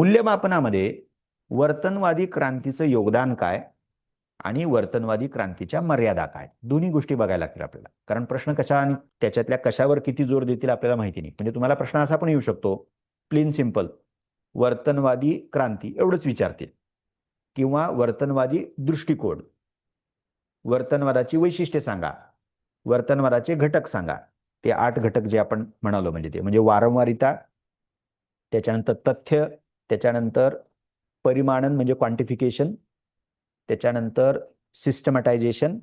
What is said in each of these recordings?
मूल्यमापनामध्ये वर्तनवादी क्रांतीचं योगदान काय आणि वर्तनवादी क्रांतीच्या मर्यादा काय, दोन्ही गोष्टी बघायला लागतील आपल्याला. कारण प्रश्न कशा आणि त्याच्यातल्या कशावर किती जोर देतील आपल्याला माहिती नाही. म्हणजे तुम्हाला प्रश्न असा पण येऊ शकतो, प्लेन सिंपल वर्तनवादी क्रांती एवढंच विचारतील, किंवा वर्तनवादी दृष्टिकोन, वर्तनवादाची वैशिष्ट्ये सांगा, वर्तनवादाचे घटक सांगा. ते 8 घटक जे आपण म्हणालो, म्हणजे वारंवारिता, त्याच्यानंतर तथ्य, त्याच्यानंतर परिमाणन म्हणजे क्वांटिफिकेशन, त्याच्यानंतर सिस्टमॅटायझेशन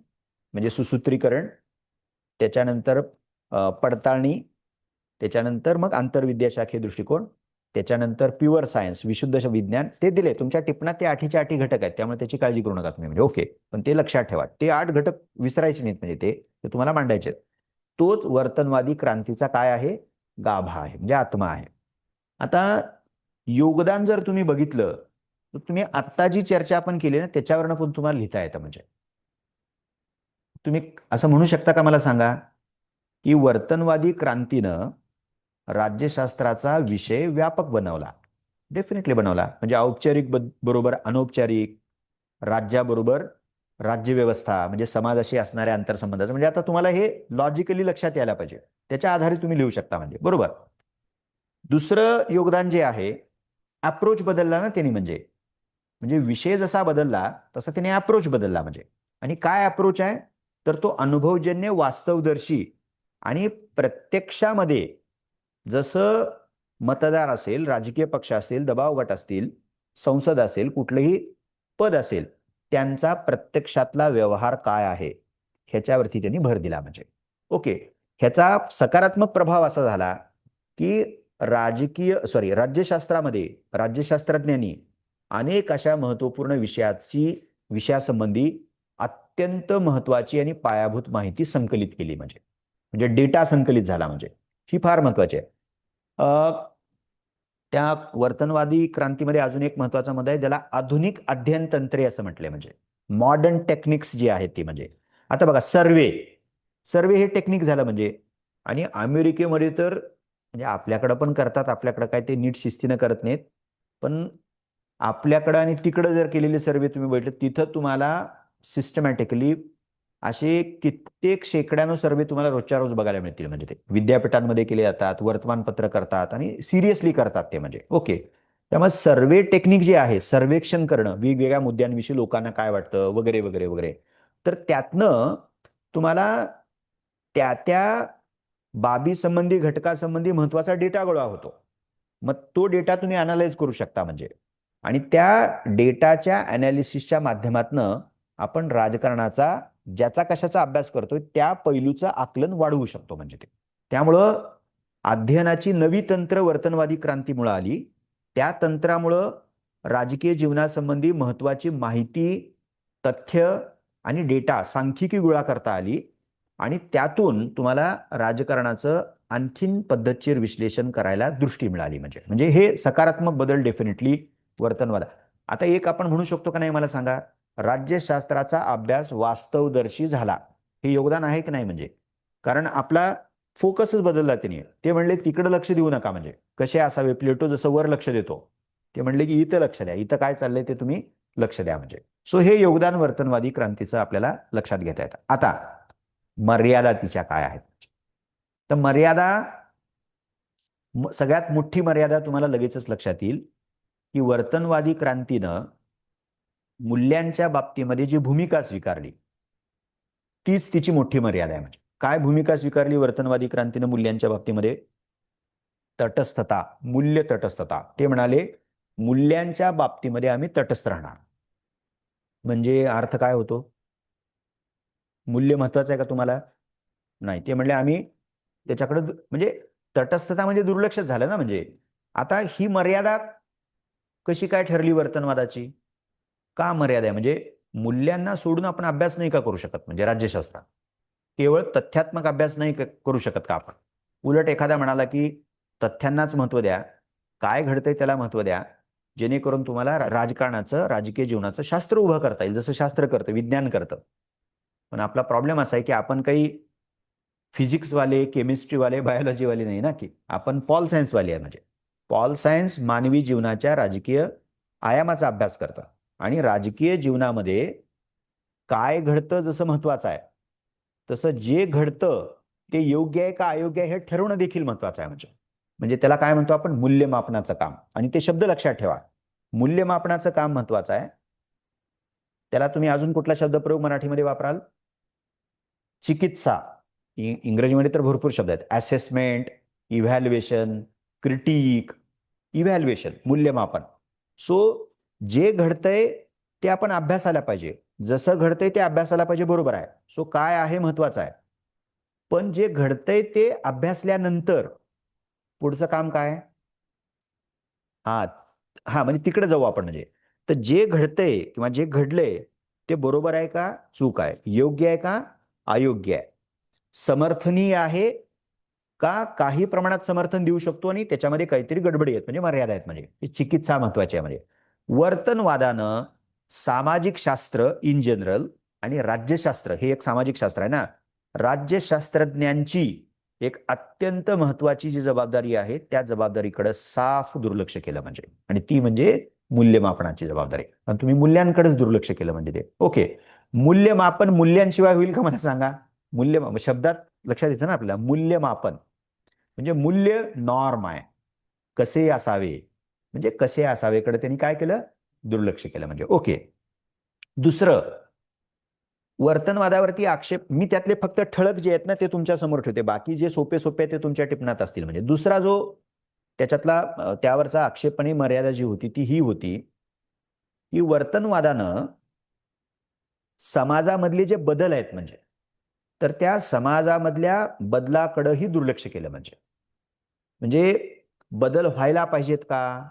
म्हणजे सुसूत्रीकरण, त्याच्यानंतर पडताळणी, त्याच्यानंतर मग आंतरविद्याशाखीय दृष्टिकोन, त्याच्यानंतर प्युअर सायन्स विशुद्ध विज्ञान. ते दिले तुमच्या टिपणात, ते 8च्या 8 घटक आहेत, त्यामुळे त्याची काळजी करू नका तुम्ही. म्हणजे ओके, पण ते लक्षात ठेवा, ते 8 घटक विसरायचे नाहीत, म्हणजे ते तुम्हाला मांडायचे. तोच वर्तनवादी क्रांतीचा काय आहे, गाभा आहे, म्हणजे आत्मा आहे. आता योगदान जर तुम्ही बघितलं तर तुम्ही आत्ता जी चर्चा आपण केली ना त्याच्यावरनं पण तुम्हाला लिहिता येतं. म्हणजे तुम्ही असं म्हणू शकता का, मला सांगा, की वर्तनवादी क्रांतीनं राज्यशास्त्राचा विषय व्यापक बनवला. डेफिनेटली बनवला. म्हणजे औपचारिक बरोबर अनौपचारिक, राज्याबरोबर राज्यव्यवस्था म्हणजे समाजाशी असणाऱ्या आंतरसंबंधाचं, म्हणजे आता तुम्हाला हे लॉजिकली लक्षात यायला पाहिजे, त्याच्या आधारे तुम्ही लिहू शकता. म्हणजे बरोबर. दुसरं योगदान जे आहे, अप्रोच बदलला ना त्यांनी. म्हणजे विषय जसा बदलला तसा त्याने अप्रोच बदलला. म्हणजे आणि काय अप्रोच आहे, तर तो अनुभवजन्य, वास्तवदर्शी आणि प्रत्यक्षामध्ये जसं मतदार असेल, राजकीय पक्ष असेल, दबाव गट असतील, संसद असेल, कुठलंही पद असेल, त्यांचा प्रत्यक्षातला व्यवहार काय आहे ह्याच्यावरती त्यांनी भर दिला. म्हणजे ओके, ह्याचा सकारात्मक प्रभाव असा झाला की राज्यशास्त्रामध्ये राज्यशास्त्रज्ञांनी अनेक अशा महत्वपूर्ण विषयासंबंधी अत्यंत महत्वाची आणि पायाभूत माहिती संकलित केली. म्हणजे डेटा संकलित झाला. म्हणजे ही फार महत्वाची आहे. त्या वर्तनवादी क्रांतीमध्ये अजून एक महत्वाचा मुद्दा आहे, ज्याला आधुनिक अध्ययन तंत्रे असं म्हटलंय. म्हणजे मॉडर्न टेक्निक्स जी आहेत ती. म्हणजे आता बघा, सर्वे हे टेक्निक झालं. म्हणजे आणि अमेरिकेमध्ये तर म्हणजे आपल्याकडं पण करतात, आपल्याकडं काय ते नीट शिस्तीनं करत नाहीत, पण आपल्याकडं आणि तिकडं जर केलेले सर्वे तुम्ही बघितले, तिथं तुम्हाला सिस्टमॅटिकली असे कित्येक शेकड्यानं सर्वे तुम्हाला रोजच्या रोज बघायला मिळतील. म्हणजे ते विद्यापीठांमध्ये केले जातात, वर्तमानपत्र करतात आणि सिरियसली करतात ते. म्हणजे ओके, त्यामुळे सर्वे टेक्निक जे आहे, सर्वेक्षण करणं वेगवेगळ्या मुद्द्यांविषयी लोकांना काय वाटतं वगैरे वगैरे वगैरे, तर त्यातनं तुम्हाला त्या बाबी संबंधी, घटकासंबंधी महत्वाचा डेटा गोळा होतो. मग तो डेटा तुम्ही अनालाइज करू शकता. म्हणजे आणि त्या डेटाच्या अनालिसिसच्या माध्यमातनं आपण राजकारणाचा, ज्याचा कशाचा अभ्यास करतोय त्या पैलूचं आकलन वाढवू शकतो. म्हणजे त्यामुळं अध्ययनाची नवी तंत्र वर्तनवादी क्रांतीमुळे आली. त्या तंत्रामुळं राजकीय जीवनासंबंधी महत्वाची माहिती, तथ्य आणि डेटा सांख्यिकी गोळा करता आली आणि त्यातून तुम्हाला राजकारणाचं आणखीन पद्धतशीर विश्लेषण करायला दृष्टी मिळाली. म्हणजे हे सकारात्मक बदल डेफिनेटली वर्तनवाद. आता एक आपण म्हणू शकतो का नाही, मला सांगा, राज्यशास्त्राचा अभ्यास वास्तवदर्शी झाला, हे योगदान आहे की नाही? म्हणजे कारण आपला फोकसच बदलला त्यांनी. ते म्हणले तिकडे लक्ष देऊ नका. म्हणजे कसे असावे, प्लेटो जसं वर लक्ष देतो, ते म्हणले की इथं लक्ष द्या, इथं काय चाललंय ते तुम्ही लक्ष द्या. म्हणजे सो हे योगदान वर्तनवादी क्रांतीचं आपल्याला लक्षात घेता येतं. आता मर्यादा तिच्या काय आहेत, तर मर्यादा, सगळ्यात मोठी मर्यादा तुम्हाला लगेचच लक्षात येईल की वर्तनवादी क्रांतीनं मूल्यांच्या बाबतीमध्ये जी भूमिका स्वीकारली तीच तिची मोठी मर्यादा आहे. म्हणजे काय भूमिका स्वीकारली वर्तनवादी क्रांतीनं मूल्यांच्या बाबतीमध्ये? तटस्थता, मूल्य तटस्थता. ते म्हणाले मूल्यांच्या बाबतीमध्ये आम्ही तटस्थ राहणार. म्हणजे अर्थ काय होतो? मूल्य महत्वाचं आहे का तुम्हाला? नाही. ते म्हणले आम्ही त्याच्याकडे, म्हणजे तटस्थता म्हणजे दुर्लक्षच झालं ना. म्हणजे आता ही मर्यादा कशी काय ठरली वर्तनवादाची? का मर्यादा आहे? म्हणजे मूल्यांना सोडून आपण अभ्यास नाही का करू शकत? म्हणजे राज्यशास्त्रात केवळ तथ्यात्मक अभ्यास नाही करू शकत का आपण? उलट एखादा म्हणाला की तथ्यांनाच महत्व द्या, काय घडतंय त्याला महत्व द्या, जेणेकरून तुम्हाला राजकारणाचं, राजकीय जीवनाचं शास्त्र उभं करता येईल, जसं शास्त्र करतं, विज्ञान करतं. पण आपला प्रॉब्लेम असा आहे की आपण काही फिजिक्सवाले, केमिस्ट्रीवाले, बायोलॉजीवाले नाही ना, की आपण पॉल सायन्सवाले आहे. म्हणजे पॉल सायन्स मानवी जीवनाच्या राजकीय आयामाचा अभ्यास करतं आणि राजकीय जीवनामध्ये काय घडतं जसं महत्वाचं आहे, तसं जे घडतं ते योग्य आहे का अयोग्य आहे हे ठरवणं देखील महत्वाचं आहे. म्हणजे त्याला काय म्हणतो आपण, मूल्यमापनाचं काम. आणि ते शब्द लक्षात ठेवा, मूल्यमापनाचं काम महत्वाचं आहे. त्याला तुम्ही अजून कुठला शब्दप्रयोग मराठीमध्ये वापराल? चिकित्सा. इंग्रजीमध्ये तर भरपूर शब्द आहेत. असेसमेंट, इव्हॅल्युएशन, क्रिटिक, इव्हॅल्युएशन, मूल्यमापन. सो जे घडतंय ते आपण अभ्यासाला पाहिजे, जसं घडतंय ते अभ्यासाला पाहिजे, बरोबर आहे. सो काय आहे महत्वाचं आहे. पण जे घडतंय ते अभ्यासल्यानंतर पुढचं काम काय? हा हा म्हणजे तिकडे जाऊ आपण. म्हणजे तर जे घडतंय किंवा जे घडलंय ते बरोबर आहे का चूक आहे, योग्य आहे का अयोग्य आहे, समर्थनीय आहे का काही प्रमाणात समर्थन देऊ शकतो आणि त्याच्यामध्ये काहीतरी गडबडी आहेत म्हणजे मर्यादा आहेत. म्हणजे ही चिकित्सा महत्वाची आहे. म्हणजे वर्तनवादानं सामाजिक शास्त्र इन जनरल आणि राज्यशास्त्र हे एक सामाजिक शास्त्र आहे ना, राज्यशास्त्रज्ञांची एक अत्यंत महत्वाची जी जबाबदारी आहे त्या जबाबदारीकडे साफ दुर्लक्ष केलं म्हणजे, आणि ती म्हणजे मूल्यमापनाची जबाबदारी. आणि तुम्ही मूल्यांकडेच दुर्लक्ष केलं म्हणजे ते ओके. मूल्यमापन मूल्यांशिवाय होईल का मला सांगा? शब्दात लक्षात येतं ना आपल्याला, मूल्यमापन म्हणजे मूल्य नॉर्म आहे, कसे असावे म्हणजे कसे असावेकडे त्यांनी काय केलं, दुर्लक्ष केलं म्हणजे ओके. दुसरं, वर्तनवादावरती आक्षेप, मी त्यातले फक्त ठळक जे आहेत ना ते तुमच्या समोर ठेवते, बाकी जे सोपे सोपे ते तुमच्या टिपणात असतील. म्हणजे दुसरा जो त्याच्यातला त्यावरचा आक्षेप आणि मर्यादा जी होती ती ही होती की वर्तनवादानं समाजामधले जे बदल आहेत म्हणजे, तर त्या समाजामधल्या बदलाकडेही दुर्लक्ष केलं. म्हणजे बदल व्हायला पाहिजेत का,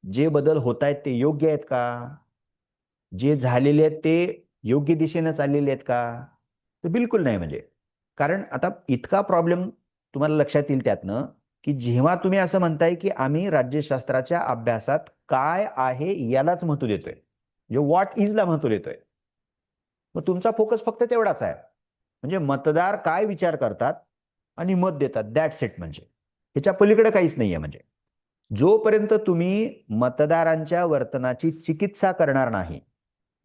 जे बदल होत आहेत ते योग्य आहेत का, जे झालेले आहेत ते योग्य दिशेने चाललेले आहेत का, तर बिलकुल नाही. म्हणजे कारण आता इतका प्रॉब्लेम तुम्हाला लक्षात येईल त्यातनं की जेव्हा तुम्ही असं म्हणताय की आम्ही राज्यशास्त्राच्या अभ्यासात काय आहे यालाच महत्व देतोय, म्हणजे व्हॉट इज ला महत्व देतोय, मग तुमचा फोकस फक्त तेवढाच आहे. म्हणजे मतदार काय विचार करतात आणि मत देतात, दॅट्स इट. म्हणजे ह्याच्या पलीकडे काहीच नाहीये. म्हणजे जोपर्यंत तुम्ही मतदारांच्या वर्तनाची चिकित्सा करणार नाही,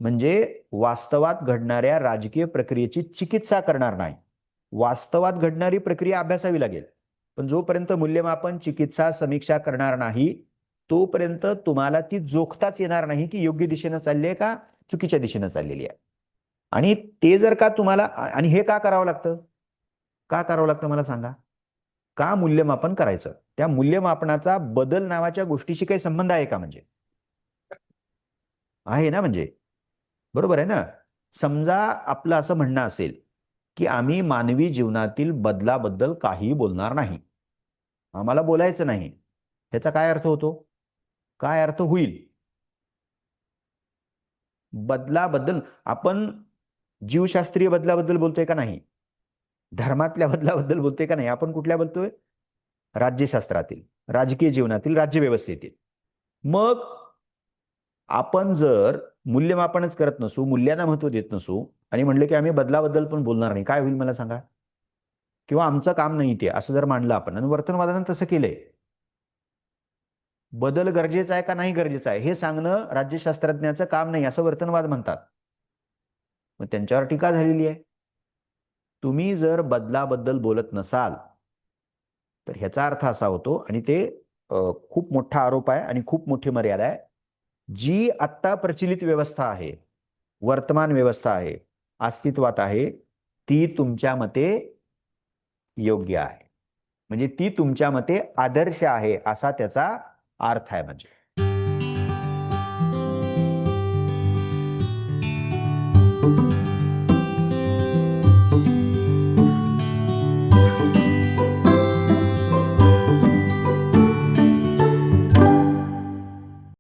म्हणजे वास्तवात घडणाऱ्या राजकीय प्रक्रियेची चिकित्सा करणार नाही, वास्तवात घडणारी प्रक्रिया अभ्यासावी लागेल, पण जोपर्यंत मूल्यमापन, चिकित्सा, समीक्षा करणार नाही तोपर्यंत तुम्हाला ती जोखताच येणार नाही की योग्य दिशेनं चालली आहे का चुकीच्या दिशेनं चाललेली आहे. आणि ते जर का तुम्हाला, आणि हे का करावं लागतं, का करावं लागतं मला सांगा, का मूल्यमापन करायचं? त्या मूल्यमापनाचा बदल नावाच्या गोष्टीशी काही संबंध आहे का? म्हणजे आहे ना. म्हणजे बरोबर आहे ना. समजा आपलं असं म्हणणं असेल की आम्ही मानवी जीवनातील बदलाबद्दल काही बोलणार नाही, आम्हाला बोलायचं नाही, ह्याचा काय अर्थ होतो, काय अर्थ होईल? बदलाबद्दल आपण जीवशास्त्रीय बदलाबद्दल बोलतोय का नाही, धर्मातल्या बदलाबद्दल बोलतोय का नाही, आपण कुठल्या बोलतोय, राज्यशास्त्रातील, राजकीय जीवनातील, राज्यव्यवस्थेतील. मग आपण जर मूल्यमापनच करत नसू, मूल्यांना महत्व देत नसू आणि म्हणले की आम्ही बदलाबद्दल पण बोलणार नाही, काय होईल मला सांगा? किंवा आमचं काम नाही ते असं जर मांडलं आपण, आणि वर्तनवादानं तसं केलंय, बदल गरजेचा आहे का नाही गरजेचा आहे हे सांगणं राज्यशास्त्रज्ञाचं काम नाही असं वर्तनवाद म्हणतात. मग त्यांच्यावर टीका झालेली आहे. तुम्ही जर बदलाबद्दल बोलत नसाल तर ह्याचा अर्थ असा होतो, आणि ते खूप मोठा आरोप आहे आणि खूप मोठी मर्यादा आहे, जी आत्ता प्रचलित व्यवस्था आहे, वर्तमान व्यवस्था आहे, अस्तित्वात आहे, ती तुमच्या मते योग्य आहे, म्हणजे ती तुमच्या मते आदर्श आहे असा त्याचा अर्थ आहे. म्हणजे